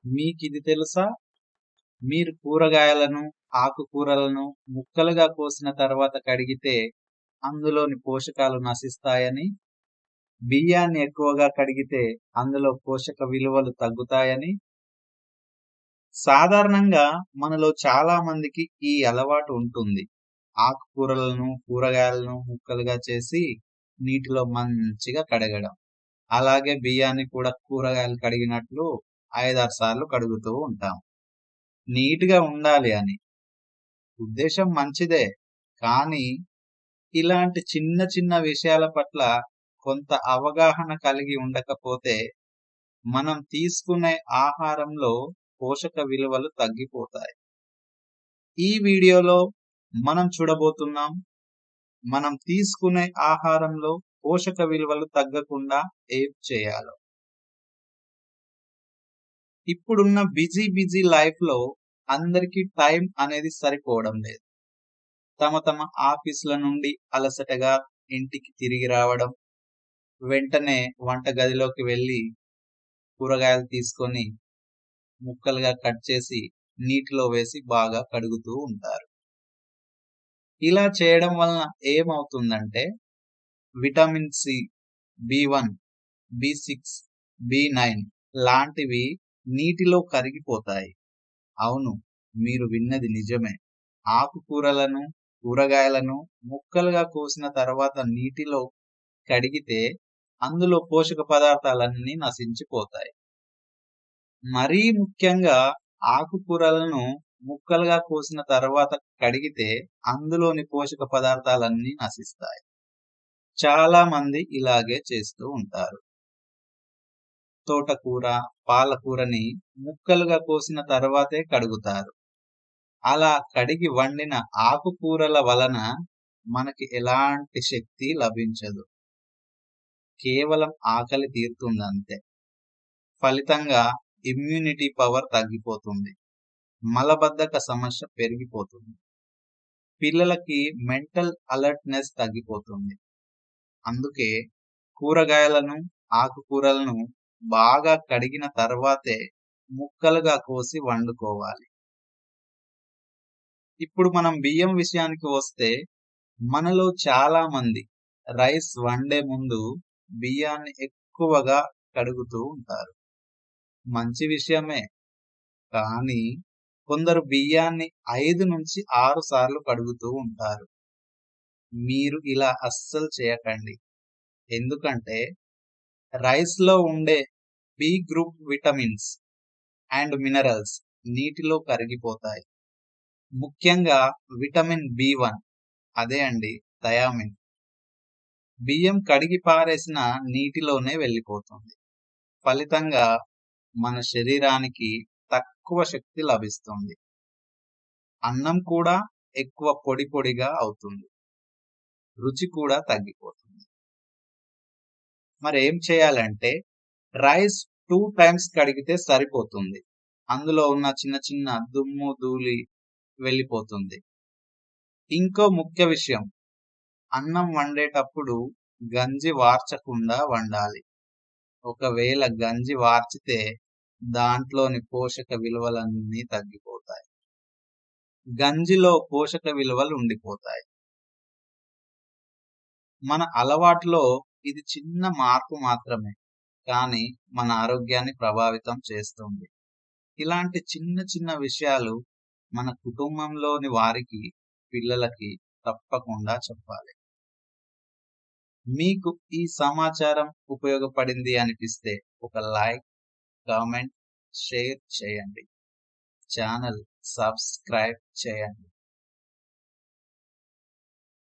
మీకిది తెలుసా? మీరు కూరగాయలను, ఆకుకూరలను ముక్కలుగా కోసిన తర్వాత కడిగితే అందులోని పోషకాలు నశిస్తాయని, బియ్యాన్ని ఎక్కువగా కడిగితే అందులో పోషక విలువలు తగ్గుతాయని, సాధారణంగా మనలో చాలా మందికి ఈ అలవాటు ఉంటుంది. ఆకుకూరలను, కూరగాయలను ముక్కలుగా చేసి నీటిలో మంచిగా కడగడం. అలాగే బియ్యాన్ని కూడా కూరగాయలు కడిగినట్లు 5, 6 సార్లు కడుగుతూ ఉంటాం. నీట్‌గా ఉండాలి అని. ఉద్దేశ్యం మంచిదే. కానీ ఇలాంటి చిన్న చిన్న విషయాల పట్ల కొంత అవగాహన కలిగి ఉండకపోతే మనం తీసుకునే ఆహారంలో పోషక విలువలు తగ్గిపోతాయి. ఈ వీడియోలో మనం చూడబోతున్నాం. మనం తీసుకునే ఆహారంలో పోషక విలువలు తగ్గకుండా ఏం చేయాలో. ఇప్పుడున్న బిజీ లైఫ్‌లో అందరికీ టైం అనేది సరిపోవడం లేదు. తమ ఆఫీసుల నుండి అలసటగా ఇంటికి తిరిగి రావడం, వెంటనే వంటగదిలోకి వెళ్ళి కూరగాయలు తీసుకొని ముక్కలుగా కట్ చేసి నీటిలో వేసి బాగా కడుగుతూ ఉంటారు. ఇలా చేయడం వలన ఏమవుతుందంటే విటమిన్ సి, బి1, బి6, బి9 లాంటివి నీటిలో కరిగిపోతాయి. అవును, మీరు విన్నది నిజమే. ఆకుకూరలను, కూరగాయలను ముక్కలుగా కోసిన తర్వాత నీటిలో కడిగితే అందులో పోషక పదార్థాలన్నీ నశించిపోతాయి. మరీ ముఖ్యంగా ఆకుకూరలను ముక్కలుగా కోసిన తర్వాత కడిగితే అందులోని పోషక పదార్థాలన్నీ నశిస్తాయి. చాలా మంది ఇలాగే చేస్తూ ఉంటారు. తోటకూర, పాలకూరని ముక్కలుగా కోసిన తర్వాతే కడుగుతారు. అలా కడిగి వండిన ఆకుకూరల వలన మనకి ఎలాంటి శక్తి లభించదు. కేవలం ఆకలి తీరుతుందంతే. ఫలితంగా ఇమ్యూనిటీ పవర్ తగ్గిపోతుంది. మలబద్ధక సమస్య పెరిగిపోతుంది. పిల్లలకి మెంటల్ అలర్ట్నెస్ తగ్గిపోతుంది. అందుకే కూరగాయలను, ఆకుకూరలను బాగా కడిగిన తర్వాతే ముక్కలుగా కోసి వండుకోవాలి. ఇప్పుడు మనం బియ్యం విషయానికి వస్తే మనలో చాలా మంది రైస్ వండే ముందు బియ్యాన్ని ఎక్కువగా కడుగుతూ ఉంటారు. మంచి విషయమే. కానీ కొందరు బియ్యాన్ని 5 నుంచి 6 సార్లు కడుగుతూ ఉంటారు. మీరు ఇలా అస్సలు చేయకండి. ఎందుకంటే రైస్‌లో ఉండే B group vitamins and minerals నీటిలో కరిగిపోతాయి. ముఖ్యంగా విటమిన్ బి1, అదే అండి థయామిన్. బియ్యం కడిగి పారేసిన నీటిలోనే వెళ్ళిపోతుంది. ఫలితంగా మన శరీరానికి తక్కువ శక్తి లభిస్తుంది. అన్నం కూడా ఎక్కువ పొడి పొడిగా అవుతుంది. రుచి కూడా తగ్గిపోతుంది. మరి ఏం చేయాలంటే రైస్ 2 టైమ్స్ కడిగితే సరిపోతుంది. అందులో ఉన్న చిన్న చిన్న దుమ్ము, ధూళి వెళ్ళిపోతుంది. ఇంకో ముఖ్య విషయం, అన్నం వండేటప్పుడు గంజి వార్చకుండా వండాలి. ఒకవేళ గంజి వార్చితే దాంట్లోని పోషక విలువలన్నీ తగ్గిపోతాయి. గంజిలో పోషక విలువలు ఉండిపోతాయి. మన అలవాటులో ఇది చిన్న మార్పు మాత్రమే, కానీ మన ఆరోగ్యాన్ని ప్రభావితం చేస్తుంది. ఇలాంటి చిన్న చిన్న విషయాలు మన కుటుంబంలోని వారికి, పిల్లలకి తప్పకుండా చెప్పాలి. మీకు ఈ సమాచారం ఉపయోగపడింది అనిపిస్తే ఒక లైక్, కామెంట్, షేర్ చేయండి. ఛానల్ సబ్స్క్రైబ్ చేయండి.